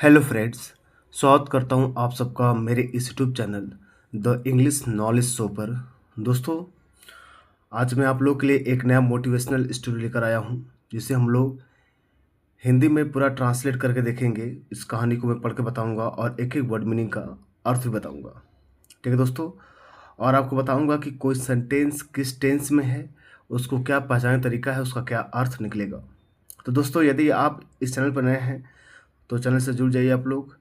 Hello friends. स्वागत करता हूं आप सबका मेरे इस YouTube channel the English knowledge show पर। दोस्तों, आज मैं आप लोग के लिए एक नया मोटिवेशनल स्टोरी लेकर आया हूं, जिसे हम लोग हिंदी में पूरा ट्रांसलेट करके देखेंगे। इस कहानी को मैं पढ़ के बताऊंगा और एक एक वर्ड मीनिंग का अर्थ भी बताऊंगा। ठीक है दोस्तों, और आपको बताऊंगा कि कोई सेंटेंस किस टेंस में है, उसको क्या पहचानने तरीका है, उसका क्या अर्थ निकलेगा। तो दोस्तों, यदि आप इस चैनल पर नए हैं तो चैनल से जुड़ जाइए आप लोग।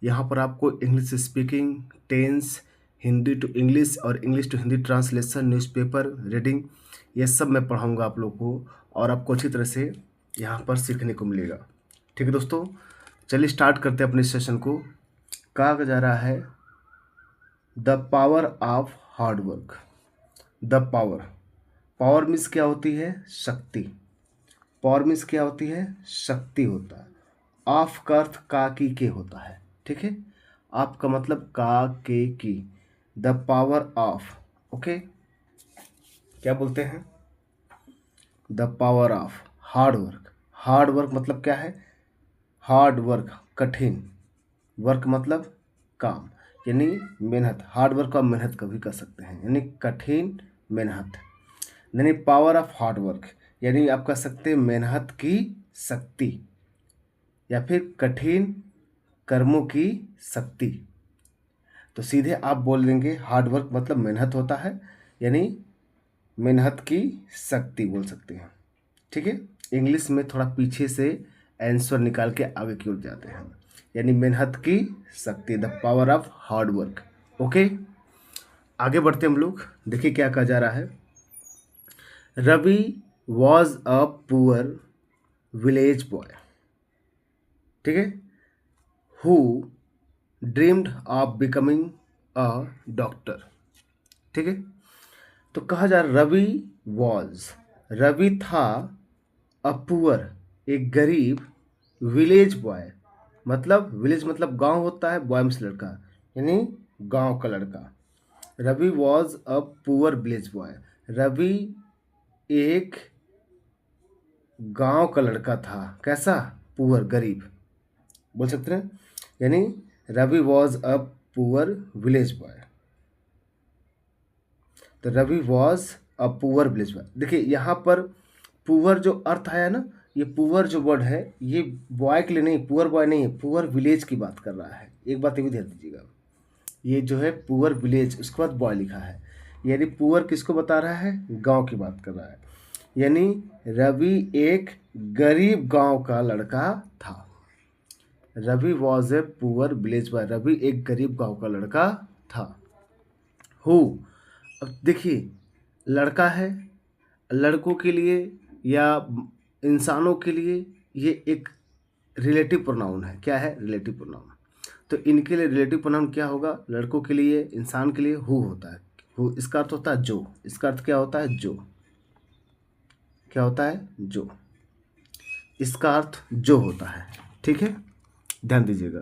यहाँ पर आपको English speaking, tense, Hindi to English और English to Hindi translation, newspaper reading, ये सब मैं पढ़ाऊँगा आप लोग को, और आपको अच्छी तरह से यहाँ पर सीखने को मिलेगा। ठीक है दोस्तों, चलिए स्टार्ट करते हैं अपने सेशन को। कहा जा रहा है the power of hard work. The power, power means क्या होती है? शक्ति। पावर मीन्स क्या होती है? शक्ति होता है। ऑफ का अर्थ का की के होता है। ठीक है, आपका मतलब का के की। द पावर ऑफ, ओके, क्या बोलते हैं? The power of hard work. Hard work मतलब क्या है? हार्ड वर्क, कठिन। वर्क मतलब काम, यानी मेहनत। हार्ड वर्क का मेहनत कभी कर सकते हैं, यानी कठिन मेहनत। यानी पावर ऑफ हार्ड वर्क, यानी आप कह सकते हैं मेहनत की शक्ति, या फिर कठिन कर्मों की शक्ति। तो सीधे आप बोल देंगे हार्ड वर्क मतलब मेहनत होता है, यानी मेहनत की शक्ति बोल सकते हैं। ठीक है, इंग्लिश में थोड़ा पीछे से आंसर निकाल के आगे की ओर जाते हैं, यानी मेहनत की शक्ति, the power of hard work. Okay, आगे बढ़ते हम लोग। देखिए क्या कहा जा रहा है। Ravi was a poor village boy, ठीक है, who dreamed of becoming a doctor. ठीक है, तो कहा जा रहा रवि वॉज, रवि था, अ पुअर एक गरीब, विलेज बॉय मतलब विलेज मतलब गांव होता है, बॉय मीन्स लड़का, यानी गांव का लड़का। Ravi was a poor village boy, Ravi एक गांव का लड़का था। कैसा? पुअर, गरीब बोल सकते हैं, यानी Ravi was a poor village boy. तो Ravi was a poor village boy. देखिए यहाँ पर पुअर जो अर्थ आया ना, ये पुअर जो वर्ड है ये बॉय के लिए नहीं, पुअर बॉय नहीं है, पुअर विलेज की बात कर रहा है। एक बात ये भी ध्यान दीजिएगा, ये जो है पुअर विलेज, उसके बाद बॉय लिखा है, यानी पुअर किसको बता रहा है? गांव की बात कर रहा है। यानी रवि एक गरीब गांव का लड़का था। Ravi was a poor village boy, Ravi एक गरीब गांव का लड़का था। हु, अब देखिए लड़का है, लड़कों के लिए या इंसानों के लिए ये एक रिलेटिव प्रोनाउन है। क्या है? Relative pronoun. तो इनके लिए रिलेटिव प्रोनाउन क्या होगा? लड़कों के लिए, इंसान के लिए हु होता है। हु इसका अर्थ होता है जो। इसका अर्थ क्या होता है? जो। क्या होता है? जो। इसका अर्थ जो होता है। ठीक है, ध्यान दीजिएगा।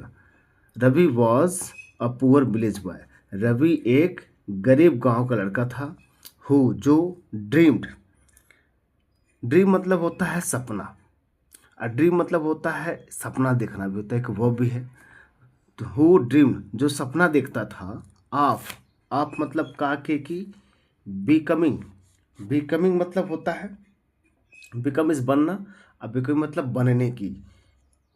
Ravi was a poor village boy, Ravi एक गरीब गांव का लड़का था। हु जो ड्रीम्ड, ड्रीम मतलब होता है सपना, और ड्रीम मतलब होता है सपना देखना भी होता है, एक वर्ब भी है। तो हु ड्रीम जो सपना देखता था, ऑफ, ऑफ मतलब का के की, बिकमिंग, बिकमिंग मतलब होता है, बिकम इज बनना, और बिकमिंग मतलब बनने की।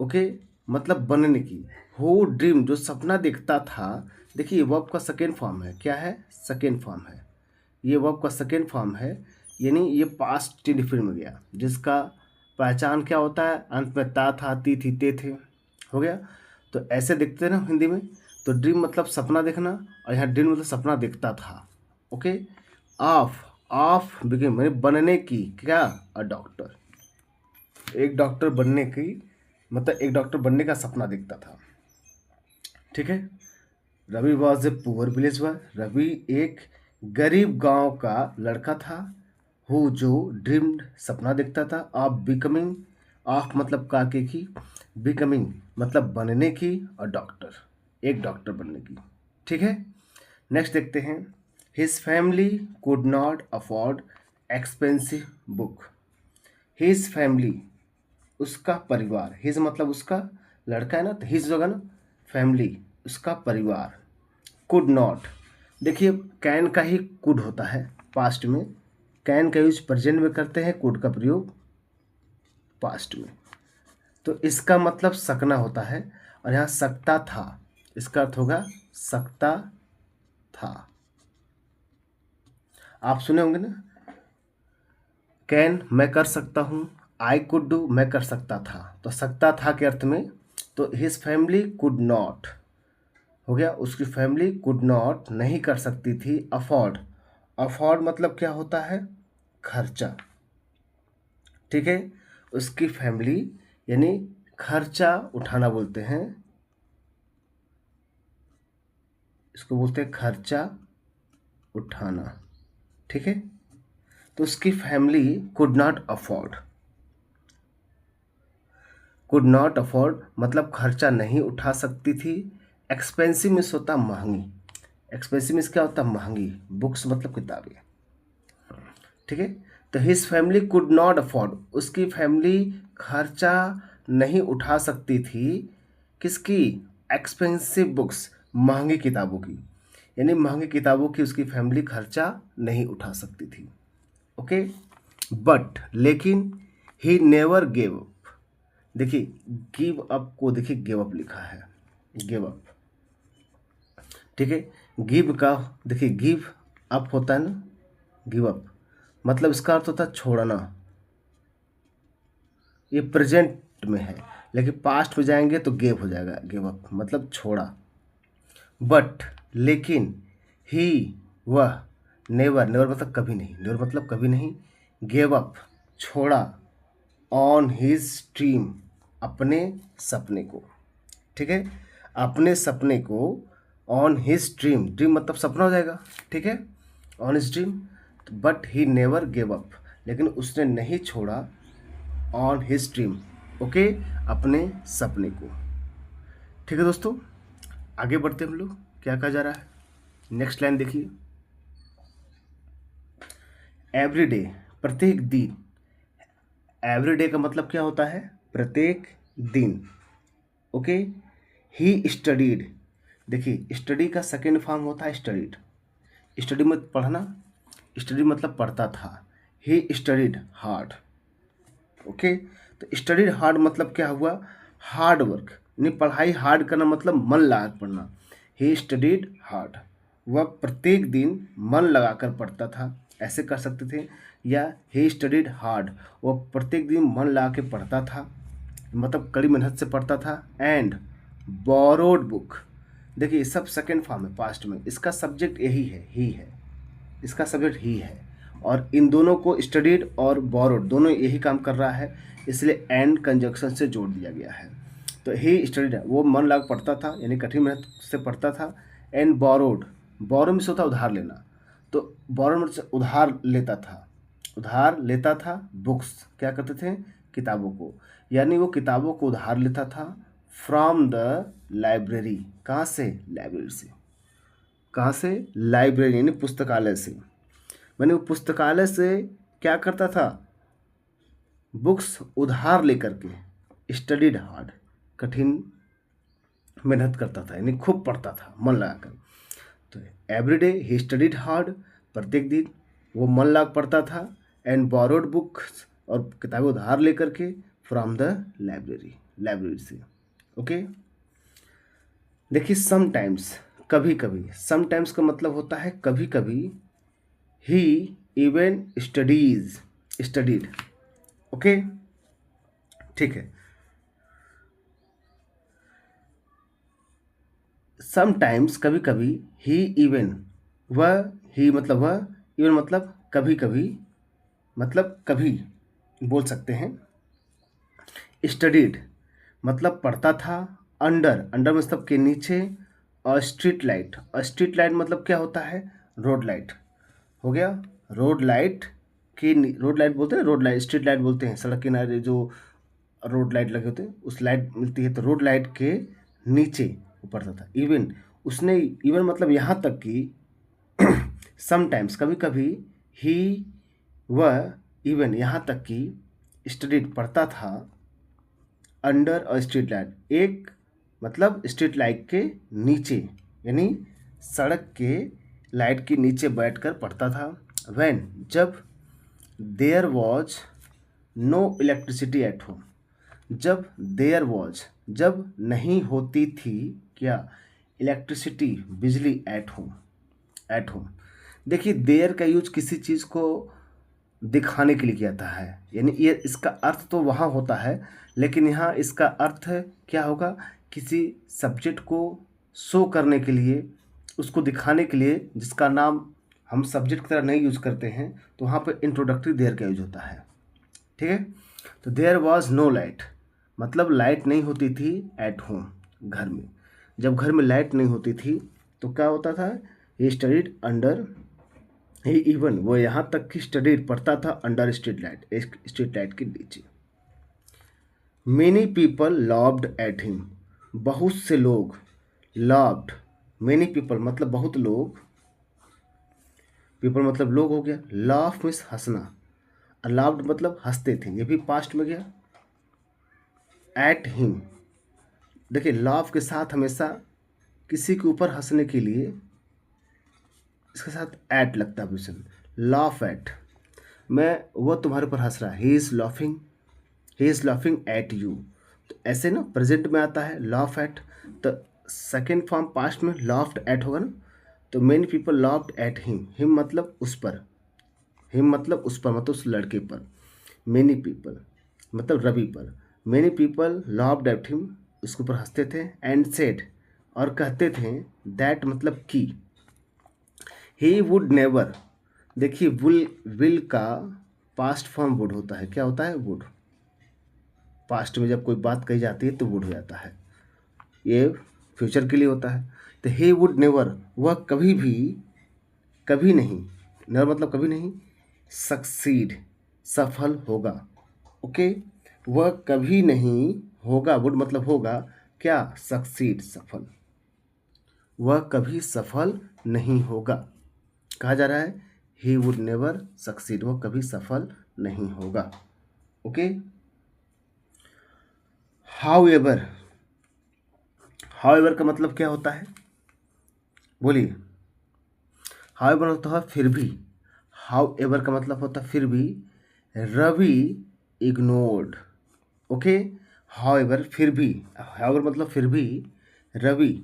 ओके, मतलब बनने की। हु ड्रीम जो सपना देखता था। देखिए वर्ब का सेकेंड फॉर्म है। क्या है? सेकेंड फॉर्म है। ये वर्ब का सेकेंड फॉर्म है, यानी ये पास्ट इंडेफिनिट में गया, जिसका पहचान क्या होता है? अंत में ता था, ती थी, ते थे, हो गया। तो ऐसे देखते हैं ना हिंदी में। तो ड्रीम मतलब सपना देखना, और यहाँ ड्रीम मतलब सपना देखता था। ओके, ऑफ, ऑफ बिगिन मैंने बनने की, क्या? अ डॉक्टर, एक डॉक्टर बनने की, मतलब एक डॉक्टर बनने का सपना देखता था। ठीक है, Ravi was a poor village boy, Ravi एक गरीब गांव का लड़का था। हु जो ड्रीम्ड सपना देखता था, ऑफ बिकमिंग, ऑफ मतलब काके की, बिकमिंग मतलब बनने की, और डॉक्टर एक डॉक्टर बनने की। ठीक है, नेक्स्ट देखते हैं। His family could not afford expensive book. His family उसका परिवार, हिज मतलब उसका, लड़का है ना, तो हिज होगा ना फैमिली, उसका परिवार। कुड नॉट, देखिए कैन का ही कुड होता है पास्ट में, कैन का यूज प्रेजेंट में करते हैं, कुड का प्रयोग पास्ट में। तो इसका मतलब सकना होता है, और यहाँ सकता था, इसका अर्थ होगा सकता था। आप सुने होंगे ना, कैन मैं कर सकता हूँ, आई कुड डू मैं कर सकता था, तो सकता था के अर्थ में। तो हिज फैमिली कुड नॉट हो गया, उसकी फैमिली कुड नॉट नहीं कर सकती थी अफोर्ड। अफोर्ड मतलब क्या होता है, खर्चा। ठीक है, उसकी फैमिली यानी खर्चा उठाना बोलते हैं, इसको बोलते हैं खर्चा उठाना। ठीक है, तो उसकी family could not afford. Could not afford मतलब खर्चा नहीं उठा सकती थी। एक्सपेंसिव मीन्स होता महंगी, एक्सपेंसिव मीन्स क्या होता महंगी, बुक्स मतलब किताबें। ठीक है, तो his family could not afford, उसकी फैमिली खर्चा नहीं उठा सकती थी किसकी, एक्सपेंसिव बुक्स, महंगी किताबों की, यानी महंगी किताबों की उसकी फैमिली खर्चा नहीं उठा सकती थी। ओके, बट लेकिन ही नेवर गेव अप, देखिए गिव अप को देखिए गिव अप लिखा है, गिव अप। ठीक है, गिव का देखिए गिव अप होता है ना, गिव अप मतलब इसका अर्थ होता है छोड़ना, ये प्रेजेंट में है, लेकिन पास्ट में जाएंगे तो गेव हो जाएगा, गिव अप मतलब छोड़ा। बट लेकिन ही वह, नेवर, नेवर मतलब कभी नहीं, नेवर मतलब कभी नहीं, गेव अप छोड़ा, ऑन हिज ड्रीम अपने सपने को। ठीक है, अपने सपने को, ऑन हिज ड्रीम, ड्रीम मतलब सपना हो जाएगा। ठीक है, on his dream, but he never give up, लेकिन उसने नहीं छोड़ा ऑन हिज ड्रीम, ओके, अपने सपने को। ठीक है दोस्तों, आगे बढ़ते हम लोग, क्या कहा जा रहा है, नेक्स्ट लाइन देखिए, एवरी डे प्रत्येक दिन, एवरी डे का मतलब क्या होता है, प्रत्येक दिन। ओके, ही स्टडीड, देखिए स्टडी का सेकेंड फॉर्म होता है स्टडीड, स्टडी में पढ़ना, स्टडी मतलब पढ़ता था, ही स्टडीड हार्ड। ओके, तो स्टडीड हार्ड मतलब क्या हुआ, हार्ड वर्क, यानी पढ़ाई हार्ड करना मतलब मन लगा कर पढ़ना। ही स्टडीड हार्ड, वह प्रत्येक दिन मन लगाकर पढ़ता था, ऐसे कर सकते थे, या ही स्टडीड हार्ड, वह प्रत्येक दिन मन लगा के पढ़ता था, मतलब कड़ी मेहनत से पढ़ता था। एंड बोरोड बुक, देखिए सब सेकेंड फॉर्म है पास्ट में, इसका सब्जेक्ट यही है, ही है, इसका सब्जेक्ट ही है, और इन दोनों को स्टडीड और बोरोड दोनों यही काम कर रहा है, इसलिए एंड कंजक्शन से जोड़ दिया गया है। तो ही स्टडीड, वो मन लगा पढ़ता था यानी कठिन मेहनत से पढ़ता था। एंड बोरोड, बोरो में से होता उधार लेना, तो बोरो में से उधार लेता था, उधार लेता था, बुक्स क्या करते थे, किताबों को, यानी वो किताबों को उधार लेता था फ्रॉम द लाइब्रेरी, कहाँ से, लाइब्रेरी से, कहाँ से, लाइब्रेरी यानी पुस्तकालय से, मैंने वो पुस्तकालय से क्या करता था, बुक्स उधार लेकर के, स्टडीड हार्ड, कठिन मेहनत करता था यानी खूब पढ़ता था मन लगाकर। तो एवरीडे ही स्टडीड हार्ड, प्रत्येक दिन वो मन लगा पढ़ता था। एंड बोरोड बुक्स, और किताबें उधार लेकर के, फ्रॉम द लाइब्रेरी, लाइब्रेरी से। ओके, देखिए समटाइम्स, कभी कभी, समटाइम्स का मतलब होता है कभी कभी, ही इवन स्टडीज, स्टडीड। ओके, ठीक है, समटाइम्स कभी कभी, ही इवन, वह, ही मतलब वह, इवन मतलब कभी कभी, मतलब कभी बोल सकते हैं। स्टडीड मतलब पढ़ता था, अंडर, अंडर मतलब के नीचे, और स्ट्रीट लाइट, और स्ट्रीट लाइट मतलब क्या होता है, रोड लाइट हो गया, रोड लाइट के रोड लाइट बोलते हैं, रोड लाइट, स्ट्रीट लाइट बोलते हैं, सड़क किनारे जो रोड लाइट लगे होते हैं उस लाइट मिलती है, तो रोड लाइट के नीचे वो पढ़ता था। इवन, उसने, इवन मतलब यहाँ तक कि समटाइम्स कभी कभी, ही वह, इवन यहाँ तक कि, स्टडीड पढ़ता था, अंडर अ स्ट्रीट लाइट, एक मतलब स्ट्रीट लाइट के नीचे, यानी सड़क के लाइट के नीचे बैठकर पढ़ता था। व्हेन, जब there was no electricity at home, जब देयर वॉज, जब नहीं होती थी क्या, इलेक्ट्रिसिटी, बिजली, एट होम, एट होम। देखिए देयर का यूज किसी चीज़ को दिखाने के लिए किया जाता है, यानी ये इसका अर्थ तो वहाँ होता है, लेकिन यहाँ इसका अर्थ क्या होगा, किसी सब्जेक्ट को शो करने के लिए, उसको दिखाने के लिए, जिसका नाम हम सब्जेक्ट की तरह नहीं यूज करते हैं, तो वहाँ पर इंट्रोडक्टरी देयर का यूज होता है। ठीक है, तो देयर वॉज नो लाइट, मतलब लाइट नहीं होती थी एट होम, घर में। जब घर में लाइट नहीं होती थी तो क्या होता था, he studied under, he even, वो यहाँ तक कि स्टडीड, पढ़ता था अंडर स्ट्रीट लाइट, एक स्ट्रीट लाइट के नीचे। Many people loved at him, बहुत से लोग, लव्ड, मेनी पीपल मतलब बहुत लोग, पीपल मतलब लोग हो गया, लाफ मीन्स हंसना, लव्ड मतलब हंसते थे, ये भी पास्ट में गया। एट हिम, देखिए लाफ के साथ हमेशा किसी के ऊपर हंसने के लिए इसके साथ एट लगता है ऑप्शन, लाफ एट, मैं, वो तुम्हारे ऊपर हंस रहा है, he is laughing, he is laughing at you. तो ऐसे ना प्रेजेंट में आता है लाफ एट, तो सेकेंड फॉर्म पास्ट में लाफ्ड एट होगा ना। तो many people laughed at him, him मतलब उस पर, हिम मतलब उस पर, मतलब उस लड़के पर, मेनी पीपल मतलब रवि पर, many people laughed at him, उसके ऊपर हंसते थे, एंड सेड, और कहते थे, दैट मतलब कि, ही वुड नेवर, देखिए विल का पास्ट फॉर्म वुड होता है, क्या होता है, वुड, पास्ट में जब कोई बात कही जाती है तो वुड हो जाता है, ये फ्यूचर के लिए होता है। तो ही वुड नेवर, वह कभी भी, कभी नहीं, नेवर मतलब कभी नहीं, सक्सीड, सफल होगा, ओके, वह कभी नहीं होगा, वुड मतलब होगा, क्या, सक्सीड, सफल, वह कभी सफल नहीं होगा, कहा जा रहा है ही वुड नेवर सक्सीड, वह कभी सफल नहीं होगा, ओके। हाउएवर, हाउएवर का मतलब क्या होता है, बोलिए। हाउएवर होता है फिर भी, हाउएवर का मतलब होता है फिर भी, रवि इग्नोर्ड, ओके। हाउएवर फिर भी, हाउएवर मतलब फिर भी, रवि,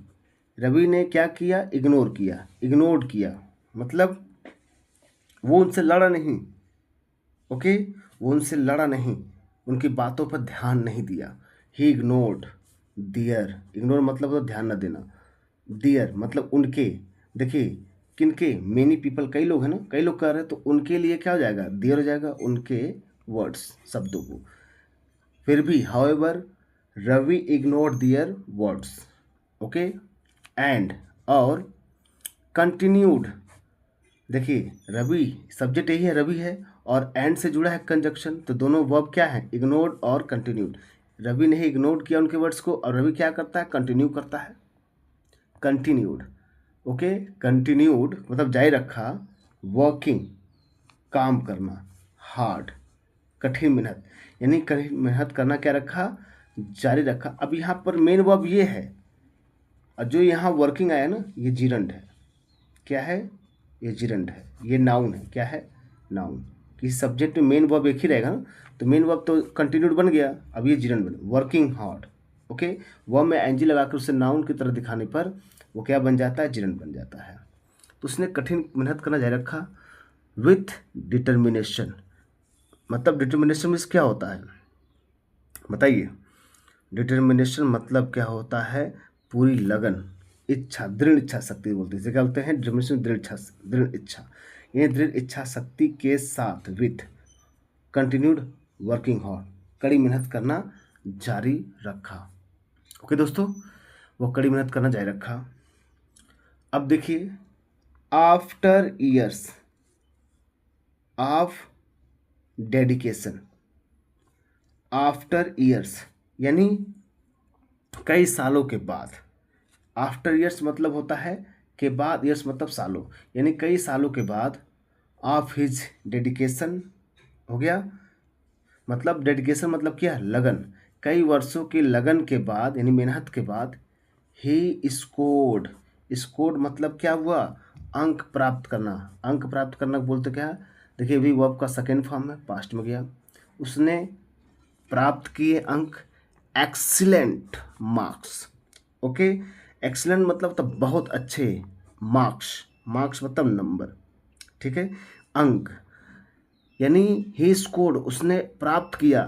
रवि ने क्या किया, इग्नोर किया, इग्नोर्ड किया, मतलब वो उनसे लड़ा नहीं, ओके, वो उनसे लड़ा नहीं, उनकी बातों पर ध्यान नहीं दिया। ही इग्नोर्ड दियर, इग्नोर मतलब तो ध्यान न देना, दियर मतलब उनके, देखिए किनके, मेनी पीपल, कई लोग हैं ना, कई लोग कर रहे हैं, तो उनके लिए क्या हो जाएगा, दियर हो जाएगा, उनके वर्ड्स, शब्दों को। फिर भी however, Ravi ignored their words, okay. And, और, कंटिन्यूड, देखिए रवि, सब्जेक्ट यही है, रवि है, और एंड से जुड़ा है कंजक्शन, तो दोनों वर्ब क्या है, इग्नोर्ड और कंटिन्यूड। रवि ने ही इग्नोर्ड किया उनके वर्ड्स को, और रवि क्या करता है, कंटिन्यू करता है, कंटिन्यूड, ओके। कंटिन्यूड मतलब जारी रखा, वर्किंग काम करना, हार्ड कठिन मेहनत, यानी कठिन मेहनत करना क्या रखा, जारी रखा। अब यहाँ पर मेन वर्ब ये है, और जो यहाँ वर्किंग आया ना, ये जीरंड है, क्या है, ये जिरंड है, ये नाउन है, क्या है, नाउन। किसी सब्जेक्ट में मेन वर्ब एक ही रहेगा ना, तो मेन वर्ब तो कंटिन्यूड बन गया, अब ये जिरंड बन, वर्किंग हार्ड, ओके। वर्ब में एनजी लगाकर उसे नाउन की तरह दिखाने पर वो क्या बन जाता है, जिरंड बन जाता है। तो उसने कठिन मेहनत करना जारी रखा, विथ डिटर्मिनेशन, मतलब डिटर्मिनेशन मीन्स क्या होता है, बताइए। डिटर्मिनेशन मतलब क्या होता है, पूरी लगन, इच्छा, दृढ़ इच्छा शक्ति बोलते हैं, इसे क्या बोलते हैं, डिटर्मिनेशन, दृढ़ इच्छा, दृढ़ इच्छा, ये दृढ़ इच्छा शक्ति के साथ, विथ कंटिन्यूड वर्किंग हार्ड, कड़ी मेहनत करना जारी रखा, ओके दोस्तों, वो कड़ी मेहनत करना जारी रखा। अब देखिए, after years of dedication, after years यानी कई सालों के बाद, आफ्टर ईयर्स मतलब होता है के बाद, ईयर्स मतलब सालों, यानी कई सालों के बाद, ऑफ हिज डेडिकेशन हो गया, मतलब डेडिकेशन मतलब क्या, लगन, कई वर्षों की लगन के बाद यानी मेहनत के बाद ही स्कोर्ड। स्कोर्ड मतलब क्या हुआ? अंक प्राप्त करना। अंक प्राप्त करना बोलते क्या? देखिए अभी वर्ब का सेकेंड फॉर्म है, पास्ट में गया। उसने प्राप्त किए अंक एक्सीलेंट मार्क्स। ओके, एक्सीलेंट मतलब तो बहुत अच्छे, मार्क्स, मार्क्स मतलब नंबर, ठीक है, अंक, यानी ही स्कोर्ड उसने प्राप्त किया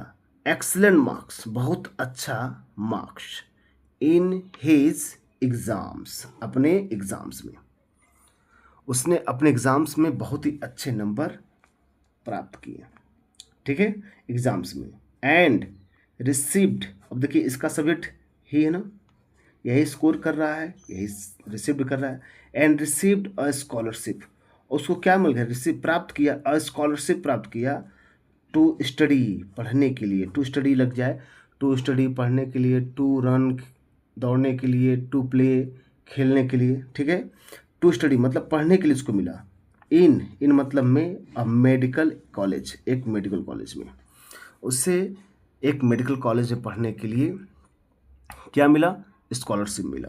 एक्सीलेंट मार्क्स, बहुत अच्छा मार्क्स इन हिज एग्जाम्स, अपने एग्जाम्स में। उसने अपने एग्जाम्स में बहुत ही अच्छे नंबर प्राप्त किए, ठीक है, एग्जाम्स में। एंड रिसीव्ड, अब देखिए इसका सब्जेक्ट ही है ना, यही स्कोर कर रहा है, यही रिसीव्ड कर रहा है। एंड रिसीव्ड अ स्कॉलरशिप, उसको क्या मिल गया? रिसीव, प्राप्त किया, अ स्कॉलरशिप प्राप्त किया टू स्टडी, पढ़ने के लिए। टू स्टडी लग जाए, टू स्टडी पढ़ने के लिए, टू रन दौड़ने के लिए, टू प्ले खेलने के लिए, ठीक है। टू स्टडी मतलब पढ़ने के लिए उसको मिला। इन मतलब में अ मेडिकल कॉलेज, एक मेडिकल कॉलेज में उससे एक मेडिकल कॉलेज में पढ़ने के लिए क्या मिला? स्कॉलरशिप मिला।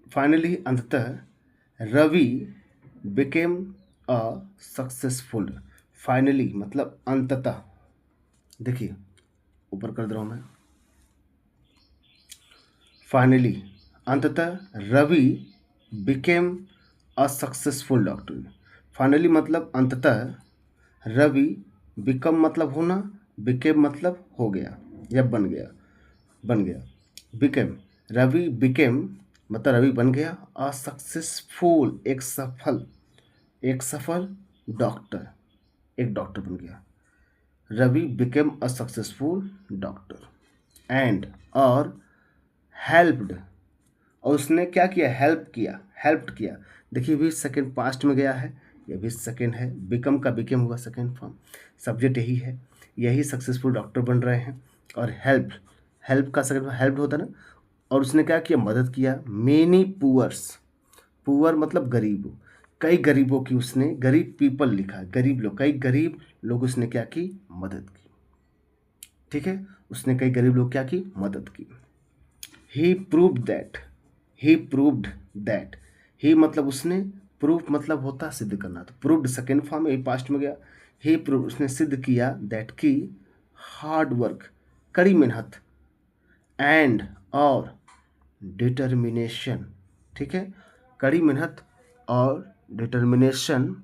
फाइनली अंततः Ravi became a successful. Finally मतलब अंततः, देखिए ऊपर कर दे रहा हूँ मैं, फाइनली अंततः Ravi became a successful doctor. Finally मतलब अंततः, रवि बिकम मतलब होना, बिकेम मतलब हो गया या बन गया, बन गया, बिकेम, रवि बिकेम मतलब रवि बन गया, अ सक्सेसफुल एक सफल डॉक्टर, एक डॉक्टर बन गया। Ravi became a successful doctor and और हेल्प्ड, और उसने क्या किया? हेल्प किया, हेल्प्ड किया। देखिए भी सेकंड पास्ट में गया है, ये भी सेकंड है, बिकम का बिकेम हुआ सेकंड फॉर्म, सब्जेक्ट यही है, यही सक्सेसफुल डॉक्टर बन रहे हैं। और हेल्प, हेल्प का सेकंड हेल्प होता है ना, और उसने क्या किया? मदद किया। मेनी पुअर्स, पुअर मतलब गरीब, कई गरीबों की उसने, गरीब पीपल लिखा है, गरीब लोग, कई गरीब लोग उसने क्या की? मदद की, ठीक है, उसने कई गरीब लोग क्या की? मदद की। He proved that, he proved that, he मतलब उसने, प्रूफ मतलब होता है सिद्ध करना, तो प्रूव्ड सेकेंड फॉर्म में, पास्ट में गया। ही प्रूव उसने सिद्ध किया, दैट की हार्ड वर्क, कड़ी मेहनत, एंड और डिटर्मिनेशन, ठीक है, कड़ी मेहनत और डिटर्मिनेशन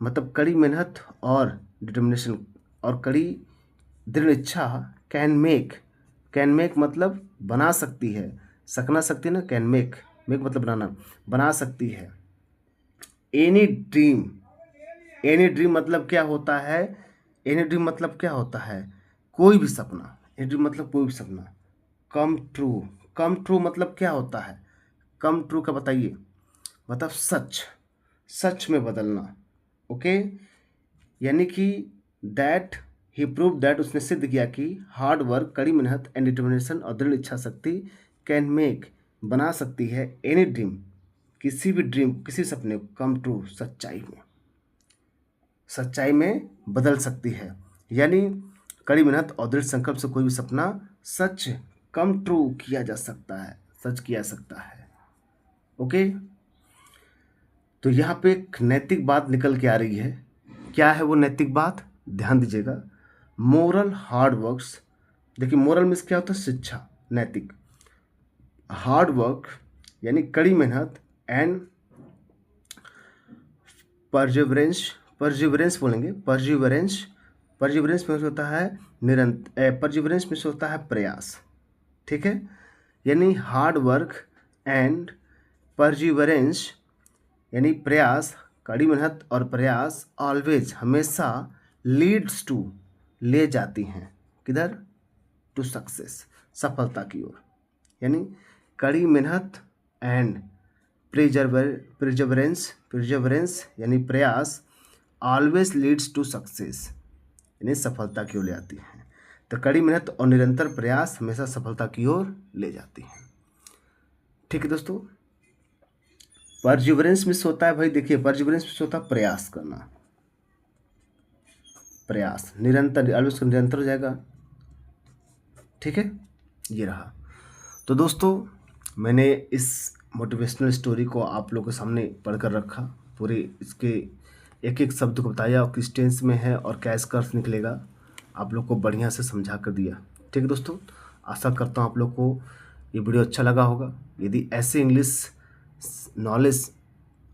मतलब कड़ी मेहनत और डिटर्मिनेशन और कड़ी दृढ़ इच्छा, कैन मेक मतलब बना सकती है, सकना सकती है ना, कैन मेक, मेक मतलब बनाना, बना सकती है। एनी ड्रीम, एनी ड्रीम मतलब क्या होता है? एनी ड्रीम मतलब क्या होता है? कोई भी सपना, एनी ड्रीम मतलब कोई भी सपना। कम ट्रू, कम ट्रू मतलब क्या होता है? कम ट्रू का बताइए, मतलब सच, सच में बदलना। ओके, यानी कि दैट ही प्रूव दैट उसने सिद्ध किया कि हार्ड वर्क, कड़ी मेहनत एंड डिटर्मिनेशन और दृढ़ इच्छा शक्ति कैन मेक बना सकती है एनी ड्रीम, किसी भी ड्रीम, किसी सपने को कम ट्रू, सच्चाई में, सच्चाई में बदल सकती है। यानी कड़ी मेहनत और दृढ़ संकल्प से कोई भी सपना सच, कम ट्रू किया जा सकता है, सच किया सकता है। ओके, तो यहाँ पे एक नैतिक बात निकल के आ रही है। क्या है वो नैतिक बात? ध्यान दीजिएगा। मोरल हार्ड वर्क्स, देखिए मोरल मीन्स क्या होता है? शिक्षा, नैतिक। हार्ड वर्क यानी कड़ी मेहनत एंड परजिवरेंस, परजिवरेंस बोलेंगे, परजिवरेंस, परजिवरेंस में होता है निरंतर, परजिवरेंस में होता है प्रयास, ठीक है, यानी हार्ड वर्क एंड परजिवरेंस यानी प्रयास, कड़ी मेहनत और प्रयास ऑलवेज हमेशा लीड्स टू ले जाती हैं, किधर? टू सक्सेस, सफलता की ओर। यानी कड़ी मेहनत एंड प्रिजर्वेरेंस, प्रिजर्वेरेंस यानी प्रयास ऑलवेज लीड्स टू सक्सेस यानी सफलता की ओर ले आती हैं। तो कड़ी मेहनत और निरंतर प्रयास हमेशा सफलता की ओर ले जाती हैं, ठीक है दोस्तों। परजिवरेंस मिस होता है भाई, देखिए परजिवरेंस मिस होता है प्रयास करना, प्रयास, निरंतर ऑलवेज निरंतर हो जाएगा, ठीक है, ये रहा। तो दोस्तों, मैंने इस मोटिवेशनल स्टोरी को आप लोगों के सामने पढ़ कर रखा, पूरे इसके एक एक शब्द को बताया और किस टेंस में है और क्या इसका अर्थ निकलेगा, आप लोग को बढ़िया से समझा कर दिया। ठीक है दोस्तों, आशा करता हूँ आप लोग को ये वीडियो अच्छा लगा होगा। यदि ऐसे इंग्लिश नॉलेज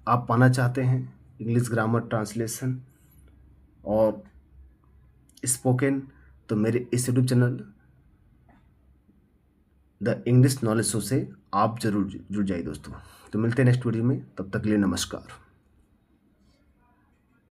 आप पाना चाहते हैं, इंग्लिश ग्रामर ट्रांसलेशन और स्पोकन, तो मेरे इस YouTube channel the English knowledge show से आप जरूर जुड़ जाइए दोस्तों। तो मिलते हैं नेक्स्ट वीडियो में, तब तक के लिए नमस्कार।